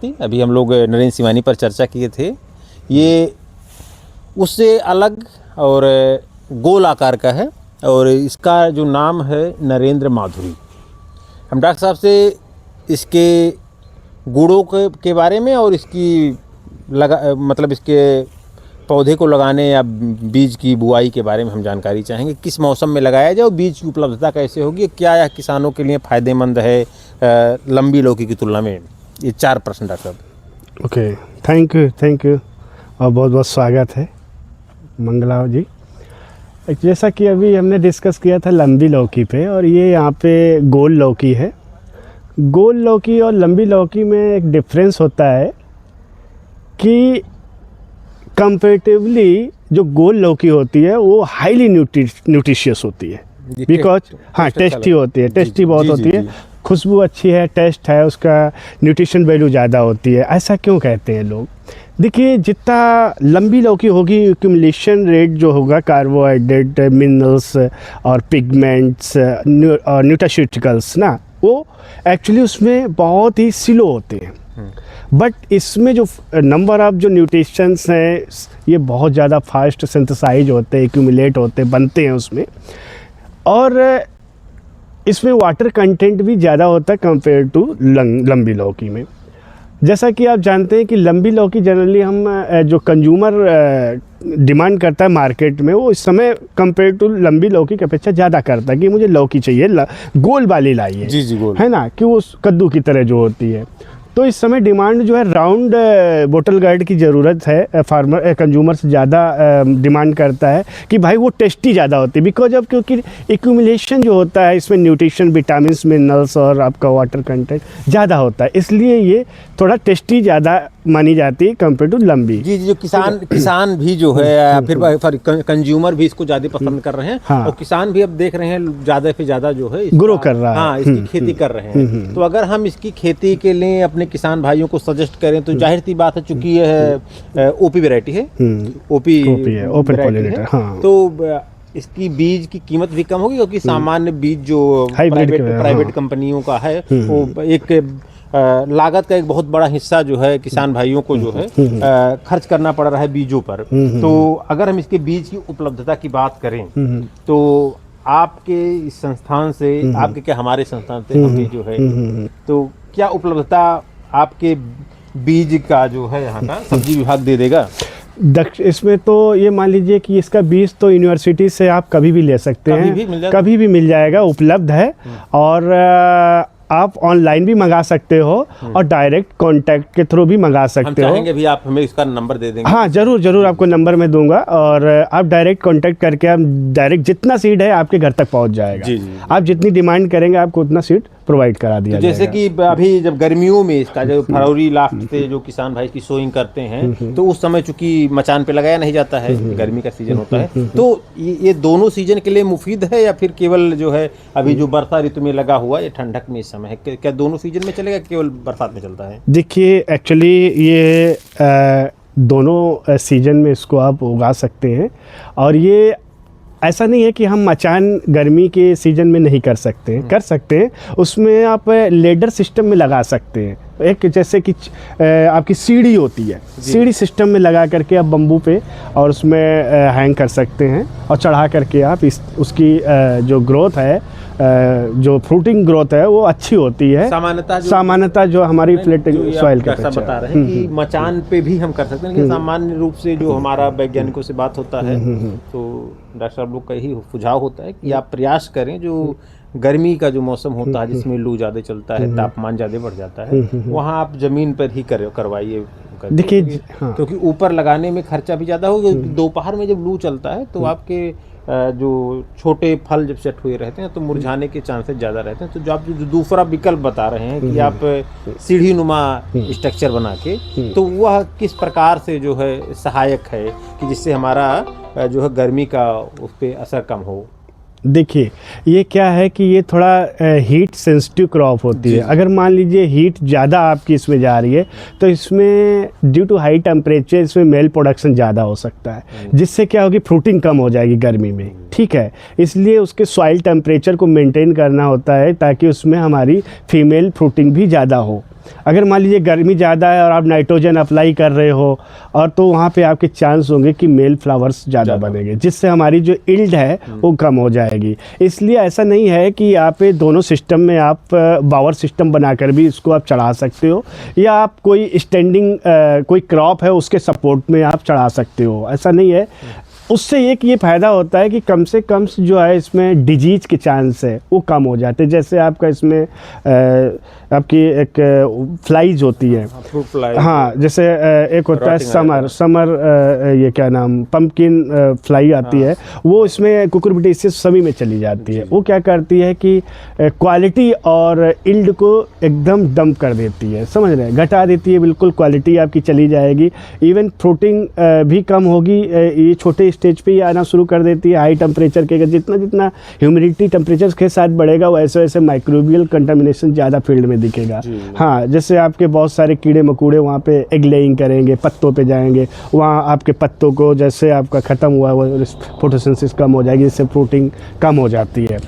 अभी हम लोग नरेंद्र सिवानी पर चर्चा किए थे। ये उससे अलग और गोल आकार का है और इसका जो नाम है नरेंद्र माधुरी। हम डॉक्टर साहब से इसके गुणों के बारे में और इसकी मतलब इसके पौधे को लगाने या बीज की बुआई के बारे में हम जानकारी चाहेंगे। किस मौसम में लगाया जाए और बीज की उपलब्धता कैसे होगी, क्या यह किसानों के लिए फ़ायदेमंद है लंबी लौकी की तुलना में। ये 4 प्रश्न डॉक्टर साहब। ओके, थैंक यू और बहुत बहुत स्वागत है मंगला जी। जैसा कि अभी हमने डिस्कस किया था लंबी लौकी पे, और ये यहाँ पे गोल लौकी है। गोल लौकी और लंबी लौकी में एक डिफरेंस होता है कि कंपैरेटिवली जो गोल लौकी होती है वो हाईली न्यूट्रिशियस होती है, बिकॉज टेस्टी होती है, टेस्टी बहुत होती है, खुशबू अच्छी है, टेस्ट है, उसका न्यूट्रिशन वैल्यू ज़्यादा होती है। ऐसा क्यों कहते हैं लोग? देखिए, जितना लंबी लौकी होगी एक्यूमुलेशन रेट जो होगा कार्बोहाइड्रेट, मिनरल्स और पिगमेंट्स और न्यूट्रास्यूटिकल्स ना, वो एक्चुअली उसमें बहुत ही स्लो होते हैं। बट इसमें जो नंबर ऑफ जो न्यूट्रिशंस हैं ये बहुत ज़्यादा फास्ट सिंथेसाइज होते हैं, एक्यूमुलेट होते हैं, बनते हैं उसमें। और इसमें वाटर कंटेंट भी ज़्यादा होता है कंपेयर टू लंबी लौकी में। जैसा कि आप जानते हैं कि लंबी लौकी जनरली हम जो कंज्यूमर डिमांड करता है मार्केट में, वो इस समय कंपेयर टू लंबी लौकी की अपेक्षा ज़्यादा करता है कि मुझे लौकी चाहिए, गोल वाली लाइए, जी गोल, है ना, कि वो कद्दू की तरह जो होती है। तो इस समय डिमांड जो है राउंड बोतल गार्ड की ज़रूरत है। फार्मर कंज्यूमर से ज़्यादा डिमांड करता है कि भाई वो टेस्टी ज़्यादा होती है, बिकॉज अब क्योंकि एक्यूमुलेशन जो होता है इसमें न्यूट्रिशन, विटामिन्स, मिनरल्स और आपका वाटर कंटेंट ज़्यादा होता है, इसलिए ये थोड़ा टेस्टी ज़्यादा मानी जाती है कंपेयर टू लंबी। जी जो किसान भी जो है या फिर कंज्यूमर भी इसको ज़्यादा पसंद कर रहे हैं। हाँ। और किसान भी अब देख रहे हैं ज़्यादा से ज़्यादा जो है ग्रो कर रहा है। हाँ, इसकी खेती कर रहे हैं। तो अगर हम इसकी खेती के लिए अपने किसान भाइयों को सजेस्ट करें तो जाहिर सी बात है, चूंकि यह ओपी वैरायटी है, ओपी है, ओपन पॉलिनेटर, तो इसकी बीज की कीमत भी कम होगी, क्योंकि सामान्य बीज जो प्राइवेट कंपनियों का है वो एक लागत का एक बहुत बड़ा हिस्सा जो है किसान भाइयों को जो है खर्च करना पड़ रहा है बीजों पर। तो अगर हम इसके बीज की उपलब्धता की बात करें तो आपके इस संस्थान से, आपके क्या हमारे संस्थान से हमें जो है तो क्या उपलब्धता आपके बीज का जो है यहाँ का सब्जी विभाग दे देगा? इसमें तो ये मान लीजिए कि इसका बीज तो यूनिवर्सिटी से आप कभी भी ले सकते हैं, कभी भी मिल जाएगा, उपलब्ध है। और आप ऑनलाइन भी मंगा सकते हो और डायरेक्ट कांटेक्ट के थ्रू भी मंगा सकते हो। हम चाहेंगे भी आप हमें इसका नंबर दे देंगे। हाँ, जरूर आपको नंबर मैं दूंगा और आप डायरेक्ट कांटेक्ट करके आप डायरेक्ट जितना सीड है आपके घर तक पहुंच जाएगा। जी। आप जितनी डिमांड करेंगे आपको उतना सीड प्रोवाइड करा दिया तो जैसे कि अभी जब गर्मियों में इसका जो फरवरी लास्ट से जो किसान भाई की सोइंग करते हैं तो उस समय चूंकि मचान पे लगाया नहीं जाता है, गर्मी का सीजन होता है, तो ये दोनों सीजन के लिए मुफीद है या फिर केवल जो है अभी जो बरसात ऋतु में लगा हुआ ये ठंडक में इस समय है, क्या दोनों सीजन में चलेगा, केवल बरसात में चलता है? देखिए, एक्चुअली ये दोनों सीजन में इसको आप उगा सकते हैं। और ये ऐसा नहीं है कि हम मचान गर्मी के सीजन में नहीं कर सकते हैं, कर सकते हैं। उसमें आप लेडर सिस्टम में लगा सकते हैं। एक जैसे कि आपकी सीढ़ी होती है, सीढ़ी सिस्टम में लगा करके आप बम्बू पे और उसमें हैंग कर सकते हैं और चढ़ा करके आप उसकी जो ग्रोथ है, जो फ्रूटिंग ग्रोथ है वो अच्छी होती है। सामान्यतः जो हमारी फ्लैट सॉइल का बता रहे हैं कि मचान पे भी हम कर सकते हैं, लेकिन सामान्य रूप से जो हमारा वैज्ञानिकों से बात होता है तो डॉक्टर साहब लोग का यही सुझाव होता है कि आप प्रयास करें जो गर्मी का जो मौसम होता है जिसमें लू ज़्यादा चलता है, तापमान ज़्यादा बढ़ जाता है, वहाँ आप ज़मीन पर ही करवाइए। देखिए, क्योंकि ऊपर लगाने में खर्चा भी ज़्यादा होगा। दोपहर में जब लू चलता है तो आपके जो छोटे फल जब सेट हुए रहते हैं तो मुरझाने के चांसेस ज़्यादा रहते हैं। तो जो आप जो दूसरा विकल्प बता रहे हैं कि आप सीढ़ी नुमा स्ट्रक्चर बना के, तो वह किस प्रकार से जो है सहायक है कि जिससे हमारा जो है गर्मी का उस पर असर कम हो? देखिए, ये क्या है कि ये थोड़ा हीट सेंसिटिव क्रॉप होती है। अगर मान लीजिए हीट ज़्यादा आपकी इसमें जा रही है तो इसमें ड्यू टू हाई टेम्परेचर इसमें मेल प्रोडक्शन ज़्यादा हो सकता है, जिससे क्या होगी, फ्रूटिंग कम हो जाएगी गर्मी में। ठीक है, इसलिए उसके सॉइल टेम्परेचर को मेंटेन करना होता है ताकि उसमें हमारी फीमेल फ्रूटिंग भी ज़्यादा हो। अगर मान लीजिए गर्मी ज़्यादा है और आप नाइट्रोजन अप्लाई कर रहे हो, और तो वहाँ पे आपके चांस होंगे कि मेल फ्लावर्स ज़्यादा बनेंगे, जिससे हमारी जो यील्ड है वो कम हो जाएगी। इसलिए ऐसा नहीं है कि आप दोनों सिस्टम में आप बावर सिस्टम बनाकर भी इसको आप चढ़ा सकते हो, या आप कोई स्टैंडिंग कोई क्रॉप है उसके सपोर्ट में आप चढ़ा सकते हो, ऐसा नहीं है। उससे एक ये फ़ायदा होता है कि कम से कम जो है इसमें डिजीज के चांस है वो कम हो जाते हैं। जैसे आपका इसमें आपकी एक फ्लाइज होती है, फ्रूट फ्लाई, हाँ, जैसे एक होता है समर ये क्या नाम, पम्पकिन फ्लाई आती है, वो इसमें कुकुरबिटेसियस सभी में चली जाती है। वो क्या करती है कि क्वालिटी और यील्ड को एकदम डंप कर देती है, समझ रहे हैं, घटा देती है, बिल्कुल क्वालिटी आपकी चली जाएगी। इवन फ्रूटिंग भी कम होगी, ये छोटे स्टेज पे ही आना शुरू कर देती है। हाई टेम्परेचर के जितना जितना ह्यूमिडिटी टेम्परेचर के साथ बढ़ेगा वैसे वैसे माइक्रोबियल कंटामिनेशन ज़्यादा फील्ड में दिखेगा। हाँ, जैसे आपके बहुत सारे कीड़े मकोड़े वहाँ पे एग लेइंग करेंगे, पत्तों पे जाएंगे, वहाँ आपके पत्तों को जैसे आपका ख़त्म हुआ वो फोटोसिंथेसिस कम हो जाएगी, जिससे फ्रूटिंग कम हो जाती है।